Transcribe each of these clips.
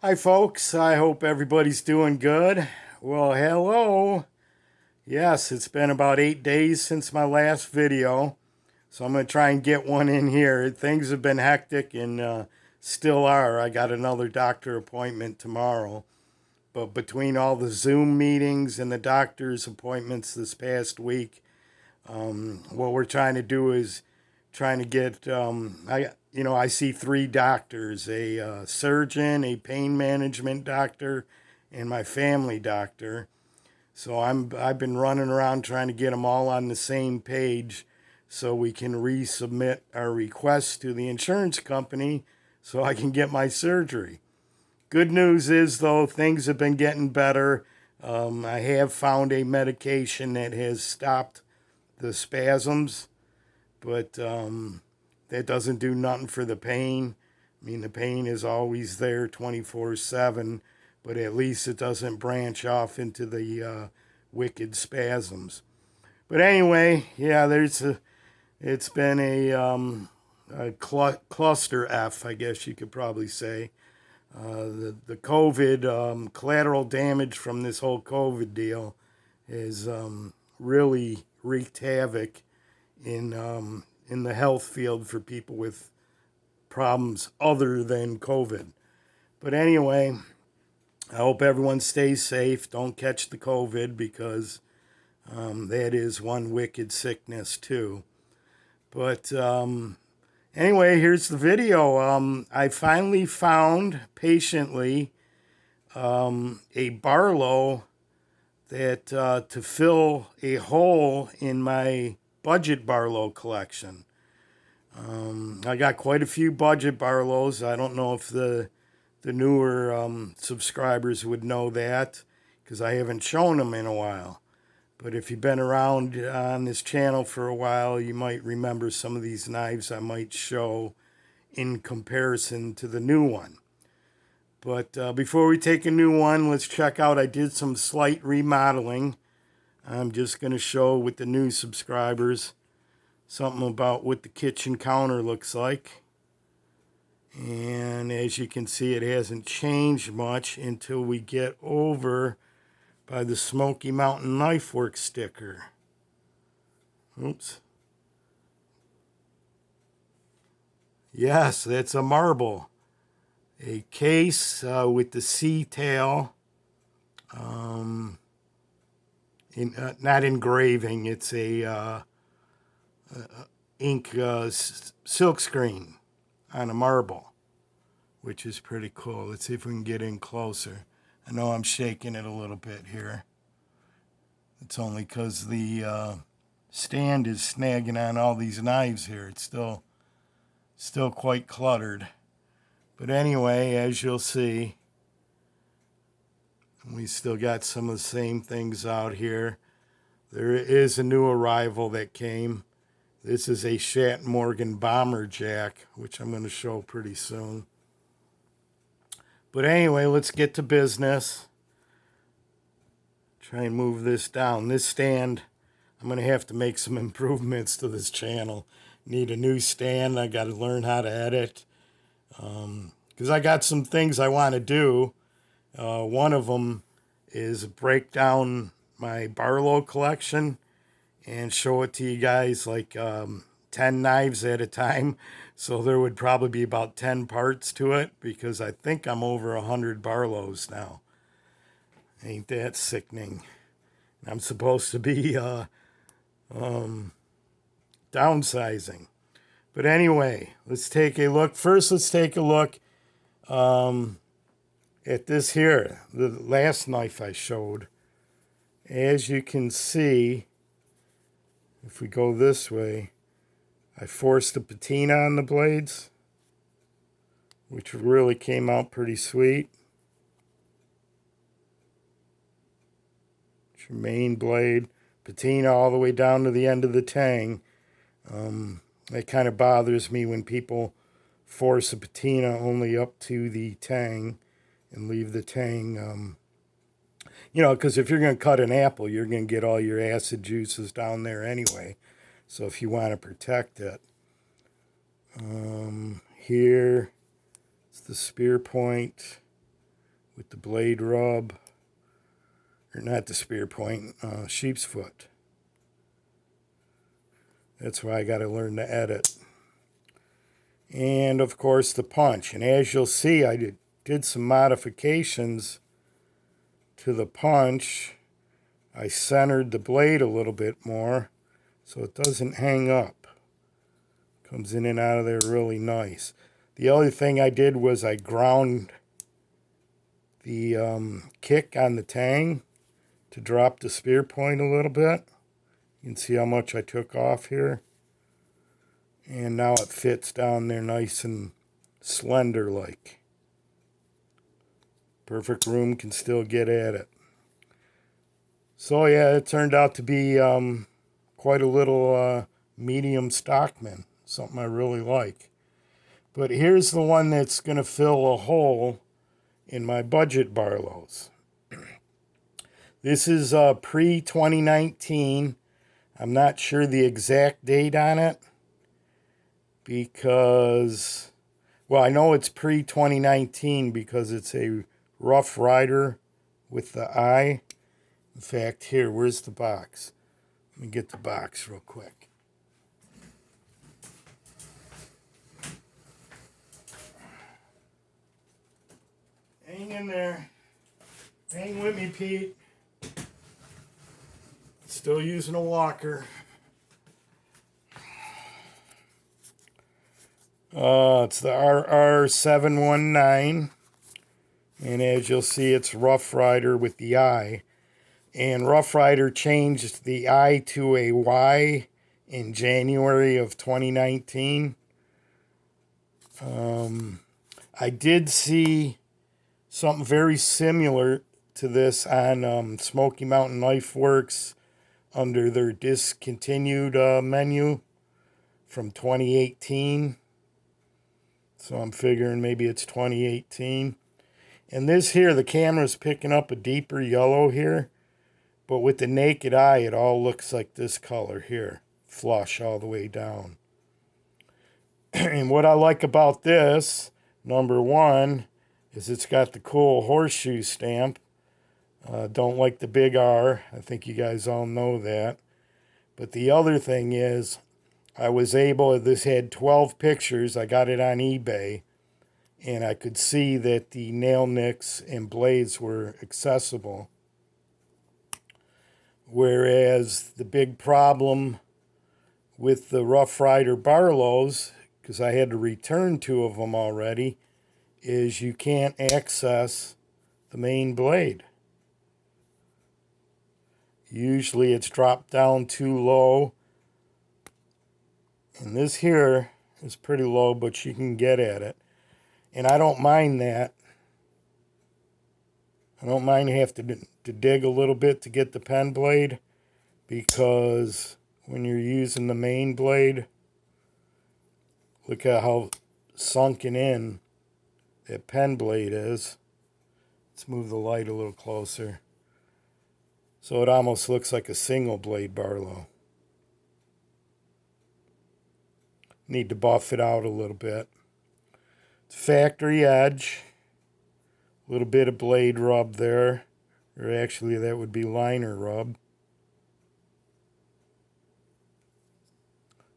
Hi, folks. I hope everybody's doing good. Well, hello. Yes, it's been about 8 days since my last video, so I'm going to try and get one in here. Things have been hectic and still are. I got another doctor appointment tomorrow. But between all the Zoom meetings and the doctor's appointments this past week, what we're trying to do is trying to get I see three doctors: a surgeon, a pain management doctor, and my family doctor. So I've been running around trying to get them all on the same page so we can resubmit our request to the insurance company so I can get my surgery. Good news is, though, things have been getting better. I have found a medication that has stopped the spasms, but that doesn't do nothing for the pain. I mean, the pain is always there 24/7, but at least it doesn't branch off into the wicked spasms. But anyway, yeah, it's been a cluster F, I guess you could probably say. The COVID collateral damage from this whole COVID deal has really wreaked havoc in the health field for people with problems other than COVID. But anyway, I hope everyone stays safe. Don't catch the COVID because that is one wicked sickness too. But anyway, here's the video. I finally found patiently a Barlow that to fill a hole in my budget Barlow collection. I got quite a few budget Barlows. I don't know if the newer subscribers would know that because I haven't shown them in a while. But if you've been around on this channel for a while, you might remember some of these knives I might show in comparison to the new one. But before we take a new one, let's check out. I did some slight remodeling. I'm just going to show with the new subscribers something about what the kitchen counter looks like. And as you can see, it hasn't changed much until we get over by the Smoky Mountain Knife Work sticker. Oops. Yes, that's a marble. A case with the C-tail. Not engraving, it's a ink silk screen on a marble, which is pretty cool. Let's see if we can get in closer. I know I'm shaking it a little bit here. It's only because the stand is snagging on all these knives here. It's still quite cluttered. But anyway, as you'll see, we still got some of the same things out here. There is a new arrival that came. This is a Shat Morgan Bomber Jack, which I'm going to show pretty soon. But anyway, let's get to business. Try and move this down. This stand, I'm going to have to make some improvements to this channel. Need a new stand. I got to learn how to edit. Because I got some things I want to do. One of them is break down my Barlow collection and show it to you guys like 10 knives at a time. So there would probably be about 10 parts to it because I think I'm over 100 Barlows now. Ain't that sickening? I'm supposed to be downsizing. But anyway, let's take a look. First, let's take a look at this here, the last knife I showed. As you can see, if we go this way, I forced the patina on the blades, which really came out pretty sweet. It's your main blade, patina all the way down to the end of the tang. That kind of bothers me when people force a patina only up to the tang and leave the tang, because if you're going to cut an apple, you're going to get all your acid juices down there anyway. So if you want to protect it. Here, it's the spear point. with the blade rub, or not the spear point, sheep's foot. That's why I got to learn to edit. And of course the punch. And as you'll see, I did some modifications to the punch. I centered the blade a little bit more so it doesn't hang up. Comes in and out of there really nice. The other thing I did was I ground the kick on the tang to drop the spear point a little bit. You can see how much I took off here. And now it fits down there nice and slender like. Perfect room can still get at it. So yeah, it turned out to be quite a little medium stockman. Something I really like. But here's the one that's going to fill a hole in my budget Barlows. This is pre-2019. I'm not sure the exact date on it because, well, I know it's pre-2019 because it's a Rough Rider with the eye. In fact, here, where's the box? Let me get the box real quick. Hang in there. Hang with me, Pete. Still using a walker. It's the RR719. And as you'll see, it's Rough Rider with the eye. And Rough Rider changed the eye to a Y in January of 2019. I did see something very similar to this on Smoky Mountain Knife Works under their discontinued menu from 2018. So I'm figuring maybe it's 2018. And this here, the camera's picking up a deeper yellow here. But with the naked eye, it all looks like this color here. Flush all the way down. And what I like about this, number one, is it's got the cool horseshoe stamp. Don't like the big R. I think you guys all know that. But the other thing is, I was able, this had 12 pictures. I got it on eBay. And I could see that the nail nicks and blades were accessible. Whereas the big problem with the Rough Rider Barlows, because I had to return 2 of them already, is you can't access the main blade. Usually it's dropped down too low. And this here is pretty low, but you can get at it. And I don't mind that. I don't mind having to dig a little bit to get the pen blade, because when you're using the main blade, look at how sunken in that pen blade is. Let's move the light a little closer. So it almost looks like a single blade Barlow. Need to buff it out a little bit. It's factory edge. A little bit of blade rub there. Or actually that would be liner rub.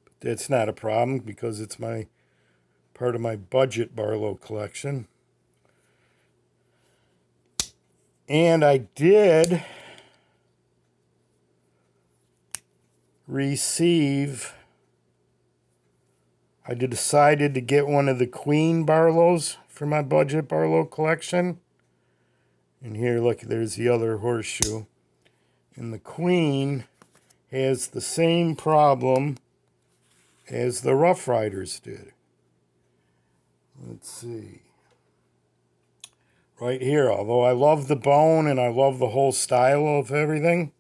But that's not a problem because it's part of my budget Barlow collection. And I did I decided to get one of the Queen Barlows for my budget Barlow collection. And here, look, there's the other horseshoe. And the Queen has the same problem as the Rough Riders did. Let's see. Right here, although I love the bone and I love the whole style of everything,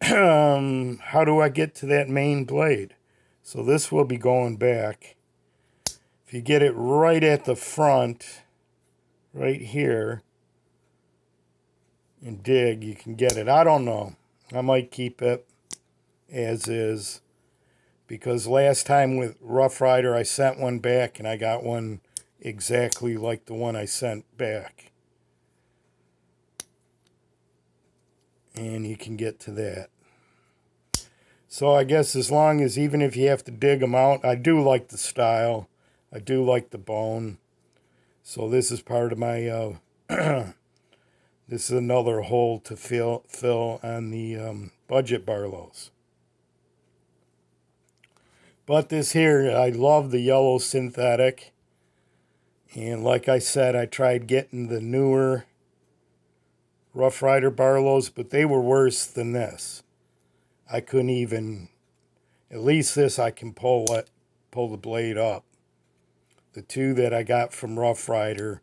how do I get to that main blade? So this will be going back. If you get it right at the front, right here, and dig, you can get it. I don't know. I might keep it as is, because last time with Rough Rider, I sent one back and I got one exactly like the one I sent back. and you can get to that. So I guess as long as, even if you have to dig them out, I do like the style. I do like the bone. So this is part of my, this is another hole to fill on the budget Barlows. But this here, I love the yellow synthetic. And like I said, I tried getting the newer Rough Rider Barlows, but they were worse than this. I couldn't even, at least this I can pull the blade up. The two that I got from Rough Rider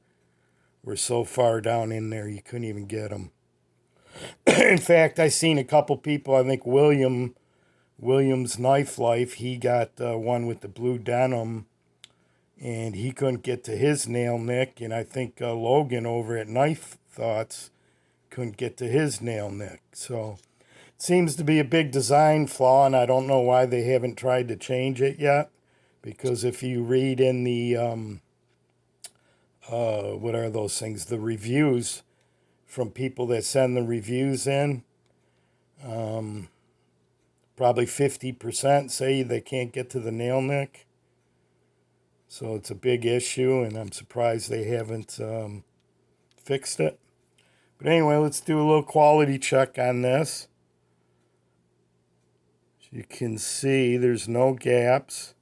were so far down in there you couldn't even get them. In fact, I seen a couple people, I think William's Knife Life, he got one with the blue denim, and he couldn't get to his nail nick, and I think Logan over at Knife Thoughts couldn't get to his nail nick. So it seems to be a big design flaw, and I don't know why they haven't tried to change it yet, because if you read in the what are those things, the reviews from people that send the reviews in, probably 50% say they can't get to the nail nick. So it's a big issue, and I'm surprised they haven't fixed it. But anyway, let's do a little quality check on this. As you can see, there's no gaps.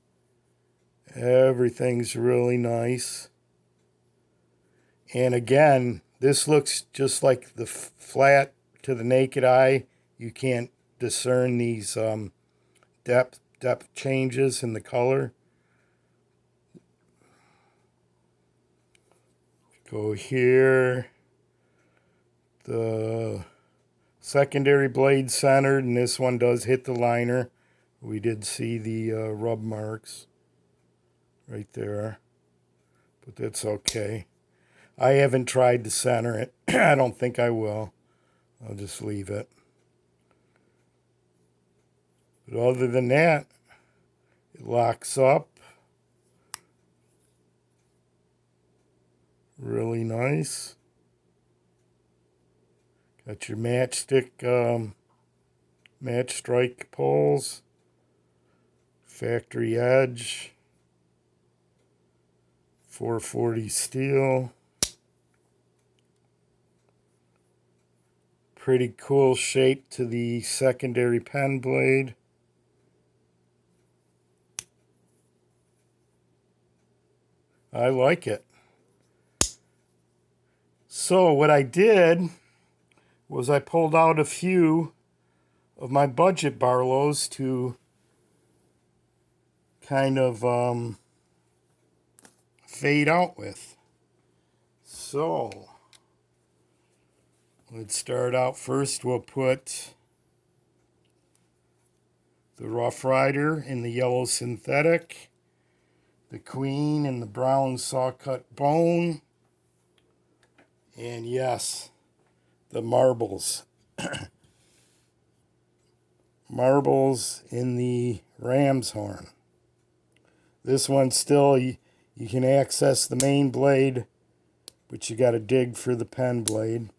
Everything's really nice. And again, this looks just like the flat to the naked eye. You can't discern these depth changes in the color. Go here. The secondary blade centered, and this one does hit the liner. We did see the rub marks right there, but that's okay. I haven't tried to center it. I don't think I will. I'll just leave it. But other than that, it locks up. Really nice. Got your matchstick, match strike poles. Factory edge. 440 steel. Pretty cool shape to the secondary pen blade. I like it. So what I did was I pulled out a few of my budget Barlows to kind of fade out with. So let's start out first. We'll put the Rough Rider in the yellow synthetic, the Queen in the brown saw cut bone, and yes, the marbles. Marbles in the ram's horn. This one still, you can access the main blade, but you got to dig for the pen blade.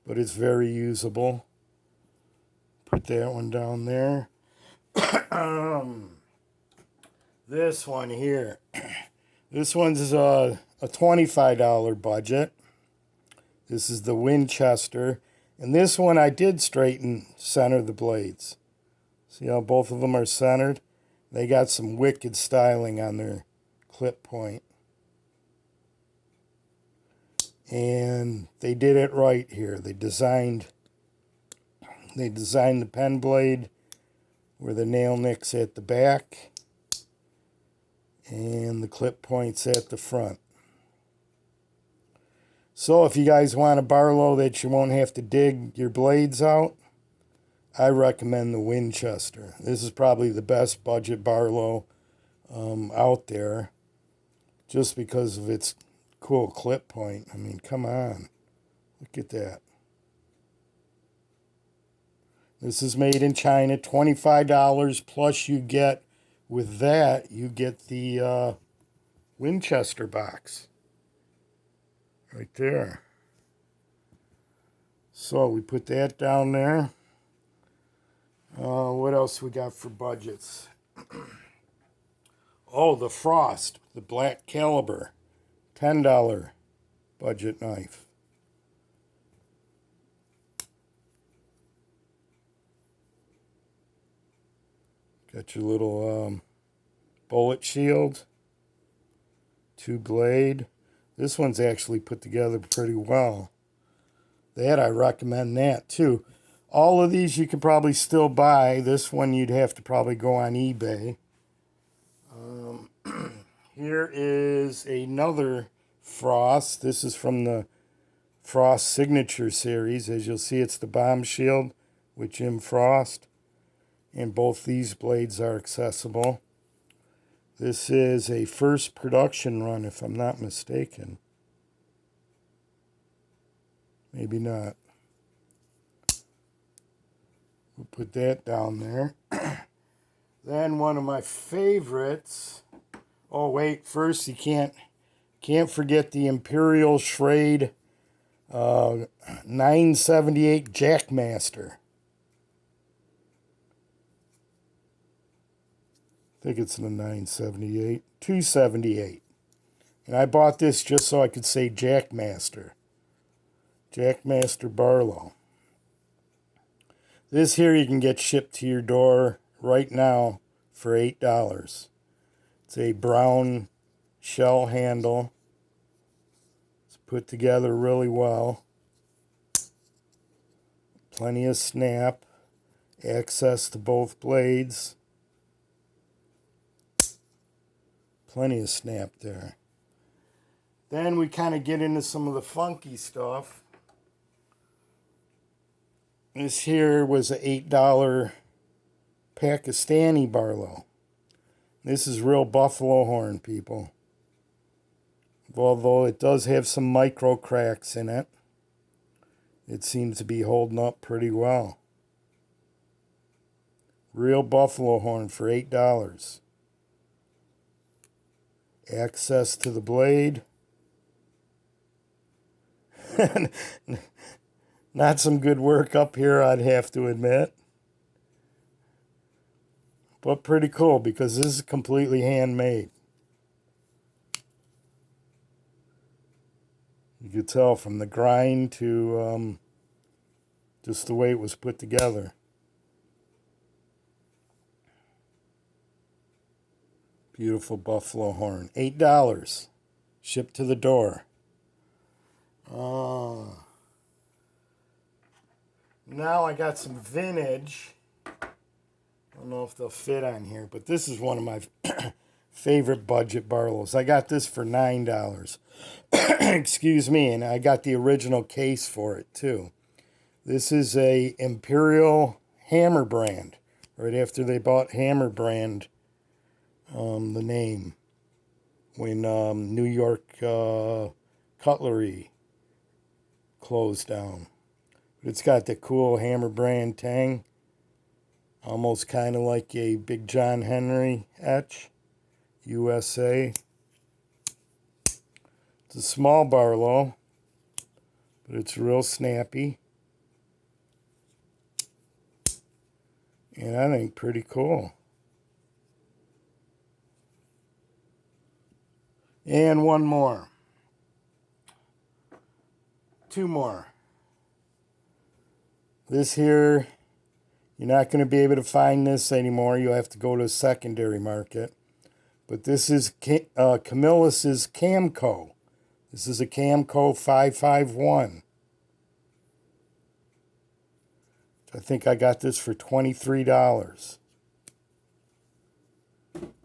But it's very usable. Put that one down there. This one here. This one's a $25 budget. This is the Winchester. And this one I did center the blades. See how both of them are centered? They got some wicked styling on their clip point. And they did it right here. They designed the pen blade where the nail nick's at the back and the clip point's at the front. So if you guys want a Barlow that you won't have to dig your blades out, I recommend the Winchester. This is probably the best budget Barlow out there, just because of its cool clip point. I mean, come on. Look at that. This is made in China, $25, plus you get, with that, you get the Winchester box. Right there. So we put that down there. What else we got for budgets? Oh, the Frost, the black caliber, $10 budget knife. Got your little bullet shield, 2-blade. This one's actually put together pretty well. That I recommend that too. All of these you could probably still buy. This one you'd have to probably go on eBay. Here is another Frost. This is from the Frost Signature series. As you'll see, it's the bomb shield with Jim Frost. And both these blades are accessible. This is a first production run, if I'm not mistaken. Maybe not. We'll put that down there. Then one of my favorites. Oh wait, first you can't forget the Imperial Schrade 978 Jackmaster. I think it's the 978, 278. And I bought this just so I could say Jackmaster. Jackmaster Barlow. This here you can get shipped to your door right now for $8. It's a brown shell handle. It's put together really well. Plenty of snap. Access to both blades. Plenty of snap there. Then we kind of get into some of the funky stuff. This here was an $8 Pakistani Barlow. This is real buffalo horn, people. Although it does have some micro cracks in it, it seems to be holding up pretty well. Real buffalo horn for $8. Access to the blade. Not some good work up here, I'd have to admit. But pretty cool because this is completely handmade. You could tell from the grind to just the way it was put together. Beautiful buffalo horn. $8. Shipped to the door. Now I got some vintage. I don't know if they'll fit on here, but this is one of my favorite budget Barlows. I got this for $9. Excuse me, and I got the original case for it too. This is a Imperial Hammer brand. Right after they bought Hammer brand, the name, when New York Cutlery closed down. It's got the cool Hammer brand tang. Almost kind of like a Big John Henry etch. USA. It's a small Barlow, but it's real snappy. And I think pretty cool. And one more. Two more. This here, you're not going to be able to find this anymore. You'll have to go to a secondary market. But this is Camillus' Camco. This is a Camco 551. I think I got this for $23.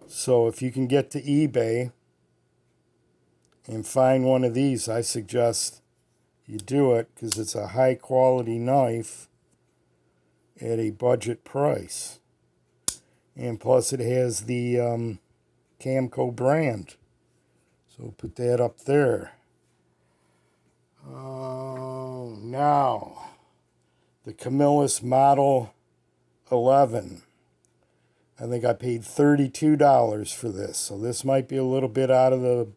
So if you can get to eBay and find one of these, I suggest you do it because it's a high quality knife at a budget price. And plus it has the Camco brand. So put that up there. Now, the Camillus Model 11. I think I paid $32 for this. So this might be a little bit out of the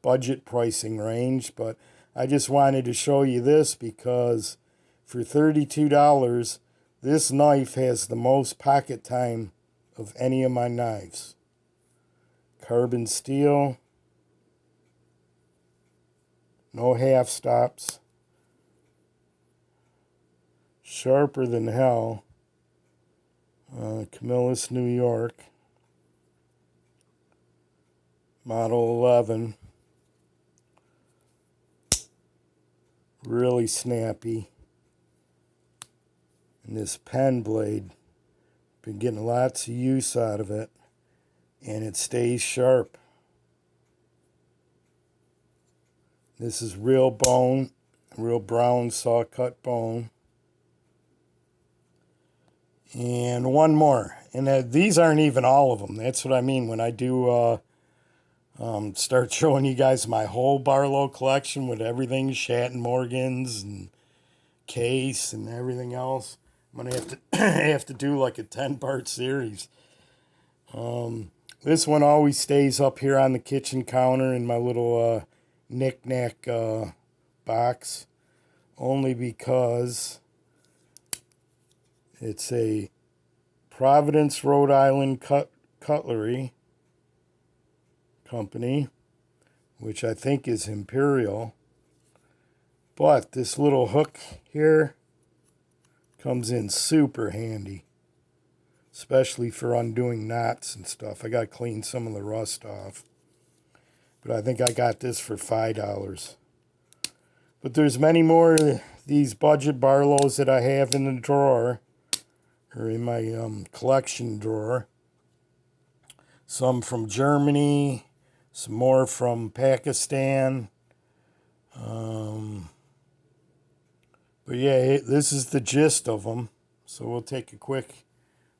budget pricing range, but I just wanted to show you this because for $32, this knife has the most pocket time of any of my knives. Carbon steel. No half stops. Sharper than hell. Camillus, New York. Model 11. Really snappy. And this pen blade, been getting lots of use out of it. And it stays sharp. This is real bone, real brown saw cut bone. And one more. And these aren't even all of them. That's what I mean when I do start showing you guys my whole Barlow collection with everything, Shatton Morgans and case and everything else. I'm going to have to do like a 10-part series. This one always stays up here on the kitchen counter in my little knick-knack box, only because it's a Providence, Rhode Island cutlery company, which I think is Imperial. But this little hook here comes in super handy, especially for undoing knots and stuff. I got to clean some of the rust off. But I think I got this for $5. But there's many more of these budget Barlows that I have in the drawer, or in my collection drawer. Some from Germany, some more from Pakistan. But yeah, this is the gist of them. So we'll take a quick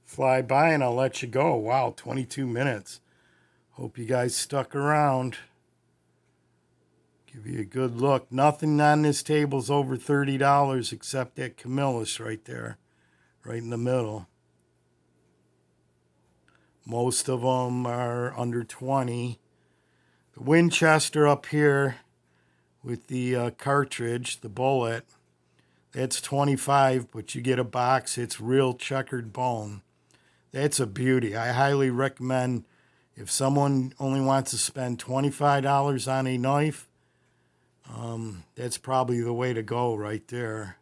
fly by and I'll let you go. Wow, 22 minutes. Hope you guys stuck around. Give you a good look. Nothing on this table's over $30 except that Camillus right there, right in the middle. Most of them are under 20. The Winchester up here with the cartridge, the bullet, that's 25, but you get a box. It's real checkered bone. That's a beauty. I highly recommend, if someone only wants to spend $25 on a knife, that's probably the way to go right there.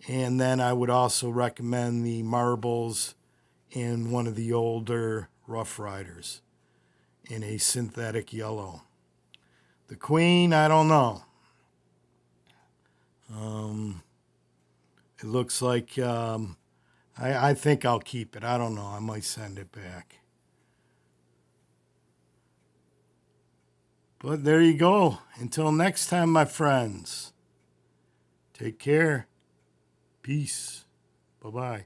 And then I would also recommend the marbles in one of the older Rough Riders in a synthetic yellow. The Queen, I don't know. It looks like, I think I'll keep it. I don't know. I might send it back. But there you go. Until next time, my friends. Take care. Peace. Bye-bye.